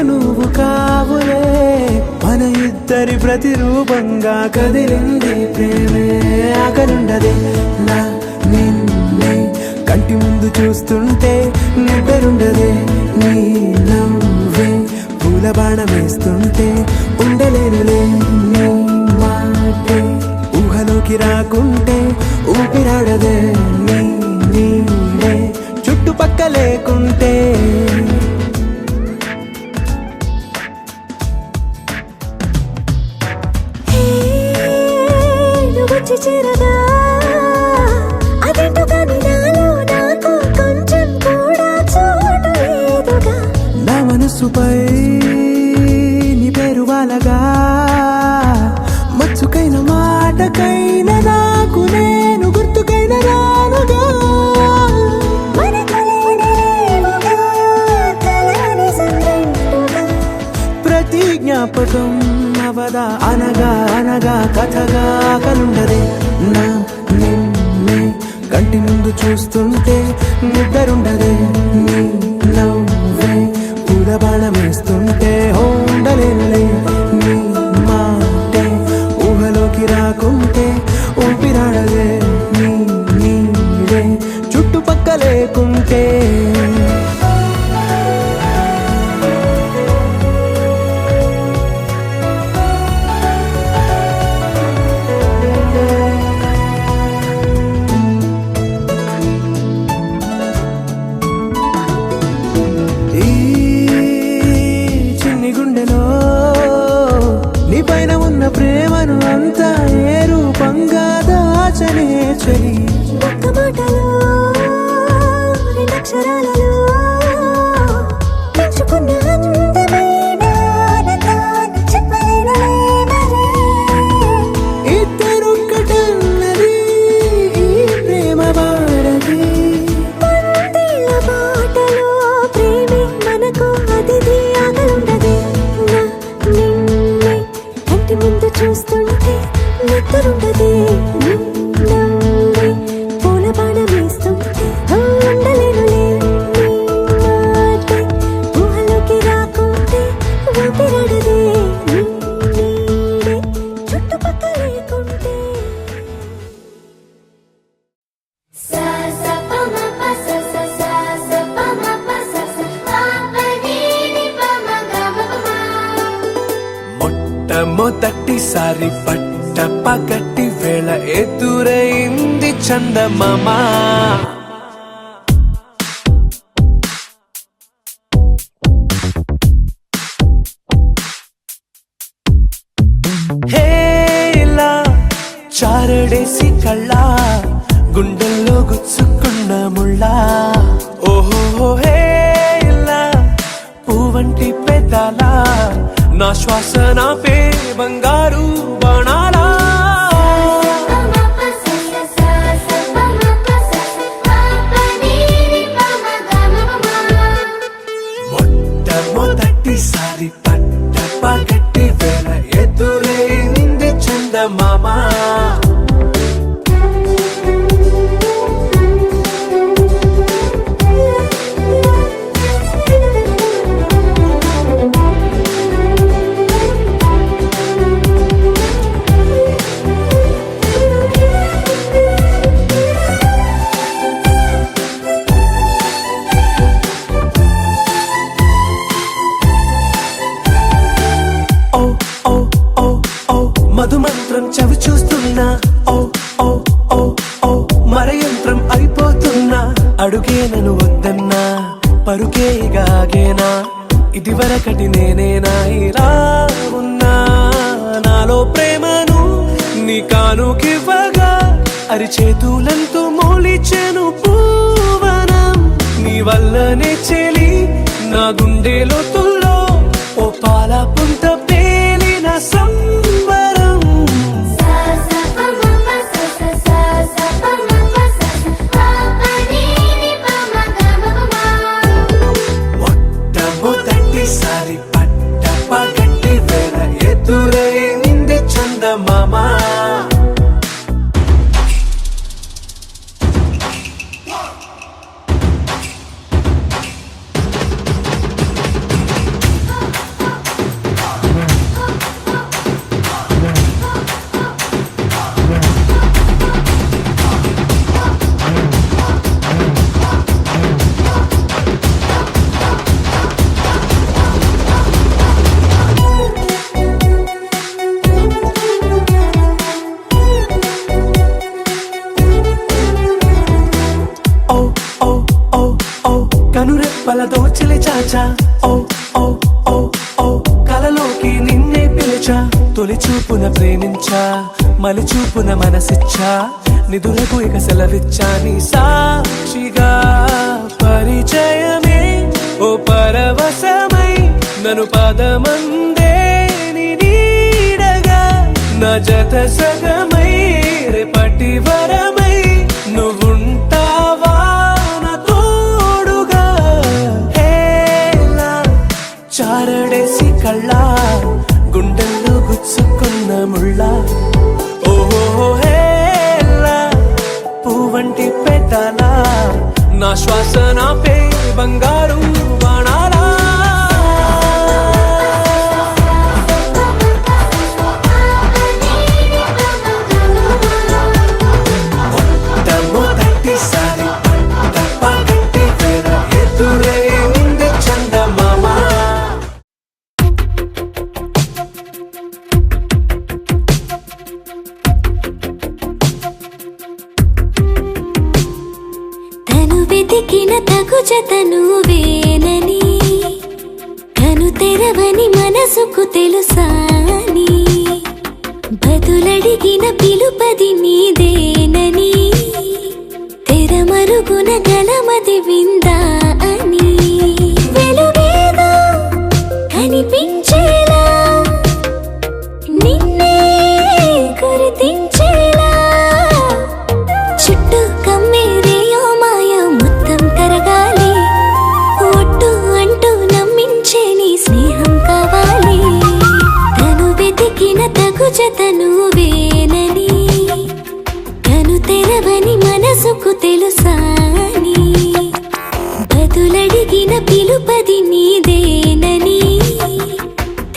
Speaker 3: నువ్వు కావులే మన ఇద్దరి ప్రతిరూపంగా కదిలింది ప్రేమే ఆకలుండదే నా నిన్నే కంటి ముందు చూస్తుంటే నిద్రుండదే నీ నవ్వే పూల బాణ వేస్తుంటే ఉండలేనులే నీ మాటే ఊహలోకి రాకుంటే ఊపిరాడదే నీ నీడే చుట్టుపక్క లేకుంటే
Speaker 2: వచ్చి చేరగా అదేంటో కానీ నాలో నాకు కొంచెం కూడా చోటు లేదుగా
Speaker 3: నా మనసుపై నీ పేరు వాలగా మచ్చుకైన మాటకైన నాకు నేను గుర్తుకైన రానుగా
Speaker 2: మనకులేనిలేవుగా, కలని సంరెండుగా.
Speaker 3: ప్రతి జ్ఞాపకం అవదా అనగా అనగా కథగా కలుండదే నా నిన్నే కంటి ముందు చూస్తుంటే నిద్రుండదే నీ నవ్వే పూల బాణం వేస్తుంటే ఉండలేనులే నీ మాటే ఊహలోకి రాకుంటే ఊపిరాడదే నీ నీడే చుట్టుపక్క లేకుంటే మొట్టమొదటిసారి పట్ట పగటి వేళ ఎదురైంది చందమామ హేలా చారడేసి కళ్ళ గుండెల్లో గుచ్చుకున్న ముళ్ళా ఓహో హేలా పూవంటి పెదాలా నా శ్వాస నాపే బంగారు బాణాలా మొట్టమొదటిసారి పట్ట పగటి వేళ ఎదురైంది చందమామ మధుమంత్రం చవి చూస్తున్నా ఓ ఓ ఓ ఓ మరయంత్రం అయిపోతున్నా అడుగే నన్ను వద్దన్నా పరుకే గాగేనా ఇది వరకటి నేనేనా ఇలా ఉన్నా నాలో ప్రేమను నీ కానుకివ్వగా అరిచేతులంతో మోలిచెను పూవనం నీ వల్లనే చెలి నా గుండె లోతుల్లో ఓ పాల పుంత పేలిన సంబరం మొట్టమొదటిసారి పట్ట పగటి వేళ ఎదురైంది చందమామ కనురెప్పల దోచలి చాచా ఓ ఓ ఓ ఓ కలలోకి నిన్నే పిలిచా తొలి చూపున ప్రేమించా మలి చూపున మనసిచ్చా నిదురకు ఇక సెలవిచ్చా నీ సాక్షిగా పరిచయమే ఓ పరవశమై నన్ను పదమందే నీ నీడగా నా జత సగమై రేపటి వరమై నువ్వుంటావా చారడేసి కళ్ళ గుండెల్లో గుచ్చుకున్న ముళ్ళ ఓహో హేలా పూవంటి పెదాలా నా శ్వాస నాపే బంగారు బాణాలా మొట్టమొదటిసారి పట్ట పగటి వేళ ఎదురైంది చందమామ
Speaker 2: వెతికిన తగు జత నువ్వేనని కను తెరవని మనసుకు తెలుసాని బదులడిగిన పిలుపది నీదేనని తెరమరుగున గలమది విందా అని వెలుగేదో కనిపించేలా నిన్నే గుర్తించేలా చుట్టూ కమ్మేరేయో మాయ మొత్తం కరగాలి ఒట్టు అంటూ నమ్మించే నీ స్నేహం కావాలి తను వెతికిన తగు జత నువ్వేనని కను తెరవని మనసుకు తెలుసాని బదులడిగిన పిలుపది నీదేనని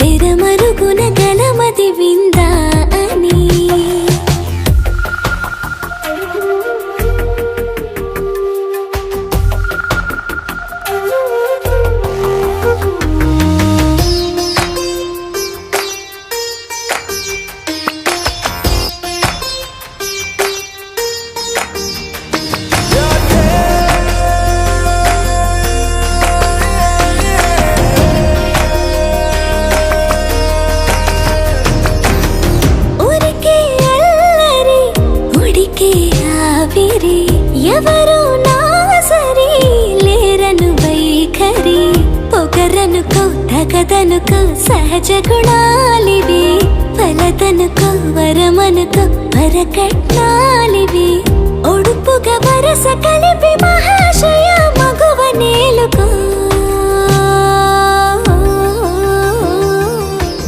Speaker 2: తెరమరుగున గలమది విందా అని ఎవరు నా సరి లేరను వైఖరి పొగరనుకో తగదనుకో సహజ గుణాలివి ఫలదనుకో వరమనుకో వరకట్నాలివి ఒడుపుగా వరస కలిపి మహాశయ మగువ నేలుకో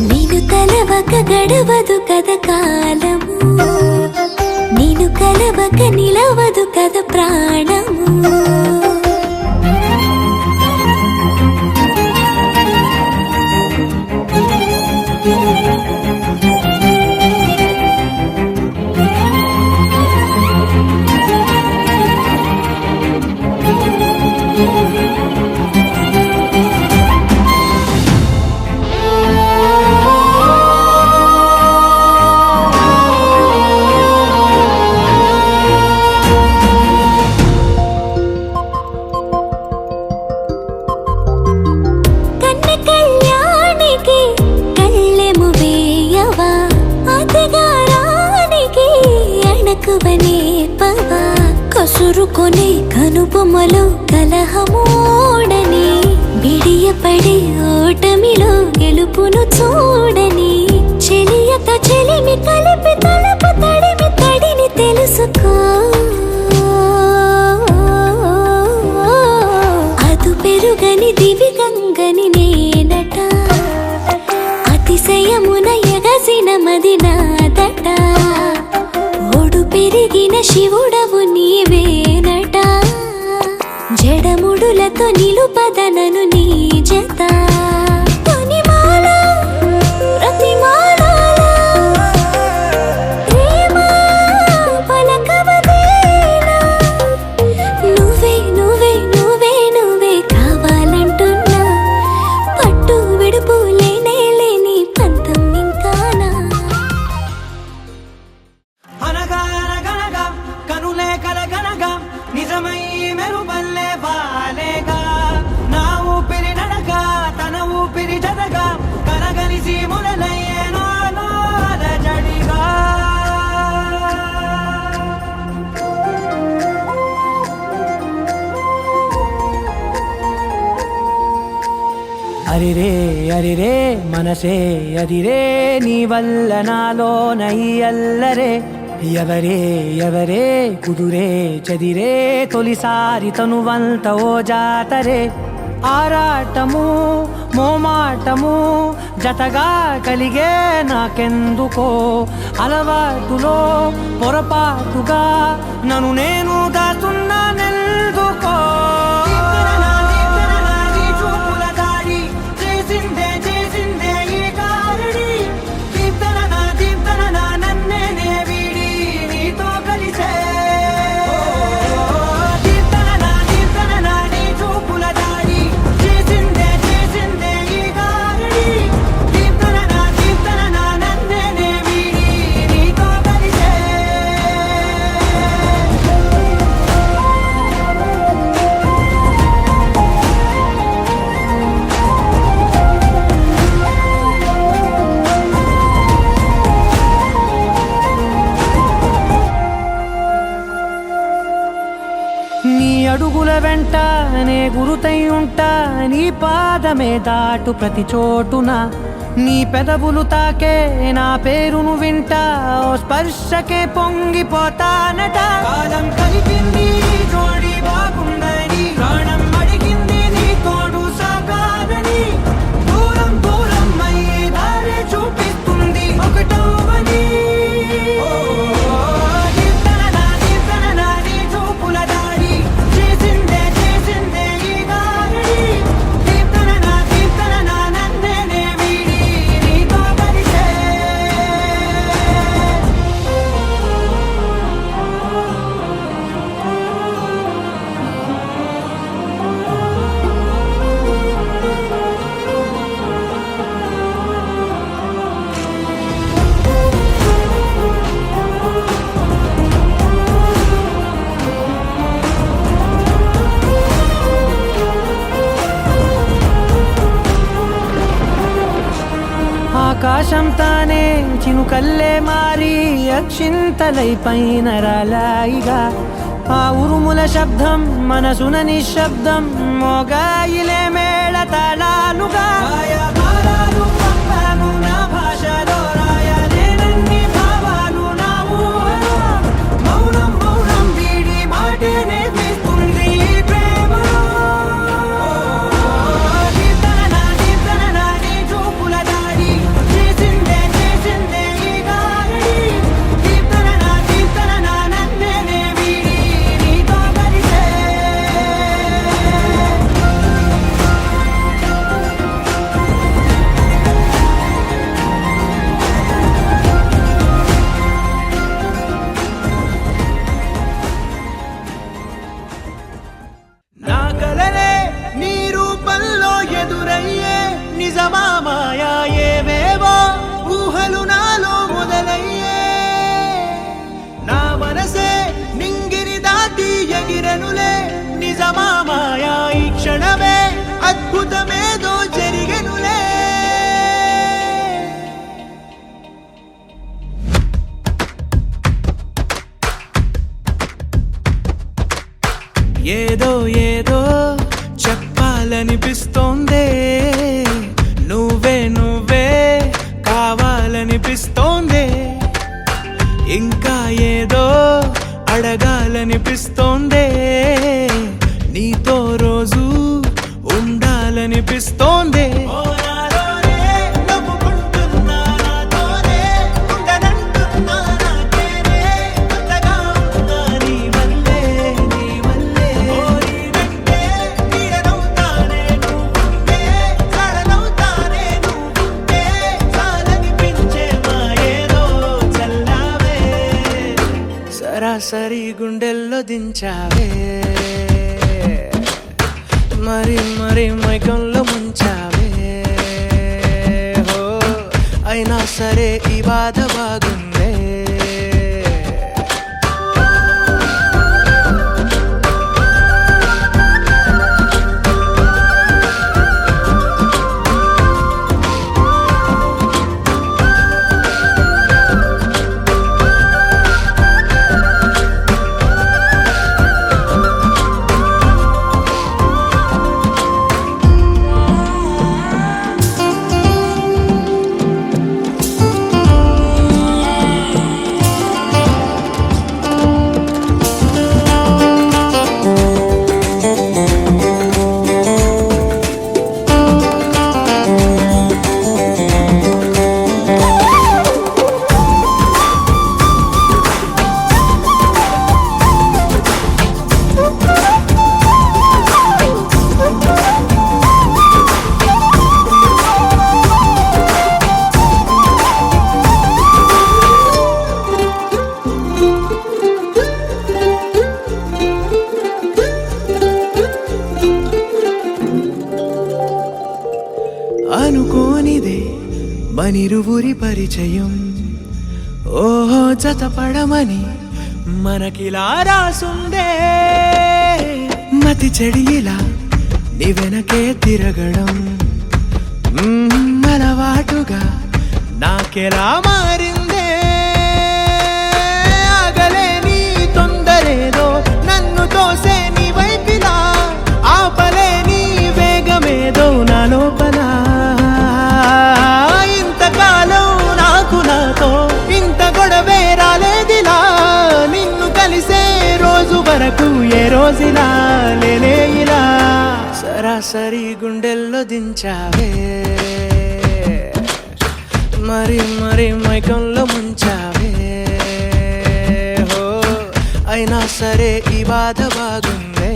Speaker 2: నేను తలవక గడవదు కథ కాలము నేను కలవక నిలవదు కథ ప్రాణము కసురుకొనే కనుబొమ్మలో కలహమోడని బిడియపడే ఓటమిలో గెలుపును చూడని చెలియత చెలిమి కలిపి తలపు తడిమి తడిని తెలుసుకో అదు పెరుగని దివి గంగని నేనట అతిశయమున ఎగసిన మది నాదట పెరిగిన శివుడవు నీవేనట జడముడులతో నిలుపదనను నీ జత తొనిమాల ప్రతిమాల ప్రేమ పలకవదేనా నువ్వే నువ్వే నువ్వే నువ్వే కావాలంటున్నా పట్టు విడుపు లేనే లేని పంతం ఇంకానా
Speaker 1: నిజమై మెరుపల్లే బాలేగా నా ఊపిరి నడక తన ఊపిరి జతగా కనగలిసి మొదలయ్యే నాద జడిగా అరిరే అరిరే మనసే అదిరే నీ వల్ల నాలో నయ్యల్లరే ఎవరే ఎవరే కుదురే చదిరే తొలిసారి తనువంత ఓ జాతరే ఆరాటము మోమాటము జతగా కలిగే నాకెందుకో అలవాటులో పొరపాటుగా నన్ను నేను దాచున్నానెందుకో అడుగుల వెంట నే గురుతై ఉంటా నీ పాదమే దాటు ప్రతి చోటున నీ పెదవులు తాకే నా పేరును వింటా ఓ స్పర్శకే పొంగిపోతానట కాలం కలిపింది జోడి బాగుందని ప్రాణం అడిగింది నీ తోడు సాగాలని దూరం దూరం అయ్యే దారి చూపిస్తుంది ఒకటవని ఆకాశం తానే చినుకల్లే మారి అక్షింతలై పైన రాలాయిగా ఆ ఉరుముల శబ్దం మనసున నిశ్శబ్దం మోగాయిలే మేళ తాళాలుగా భారాలు పంపాను నా భాషలో రాయలేనన్ని భావాలు నా ఊహలో మౌనం మౌనం వీడి మాటే నేర్పిస్తుంది ప్రేమలో కీర్తన నీ చూపుల దాడి చేసిందే ఈ గారడి కీర్తన నన్నే వీడి నీతో కలిసే నా కలలే నీ రూపంలో ఎదురయ్యే నిజమా మాయా ఏవేవో ఊహలు నాలో మొదలయ్యే నా మనసే నింగిని దాటి ఎగిరనులే నిజమా మాయా ఈ క్షణమే అద్భుతమేదో జరిగెనులే ఏదో ఏదో చెప్పాలనిపిస్తోందే నువ్వే కావాలనిపిస్తోందే ఇంకా ఏదో అడగాలనిపిస్తోందే నీతో రోజు ఉండాలనిపిస్తోందే సరాసరి గుండెల్లో దించావే మరి మైకంలో ముంచావే హో అయినా సరే ఈ బాధ బాగుందే అనుకోనిదే మనిరువురి పరిచయం ఓహో జతపడమని మనకిలా రాసుందే మతి చెడిలా నీ వెనకే తిరగడం అలవాటుగా నాకెలా మారిందే ఆగలేని తొందరేదో నన్ను తోసే నీ వైపిలా ఆపలేని వేగమేదో నా లోపల ఇంతకాలం నాకు నాతో ఇంత గొడవే రాలేదిలా నిన్ను కలిసే రోజు వరకు ఏ రోజులా లేనే ఇలా సరాసరి గుండెల్లో దించావే మరి మైకంలో ముంచావే హో అయినా సరే ఈ బాధ బాగుందే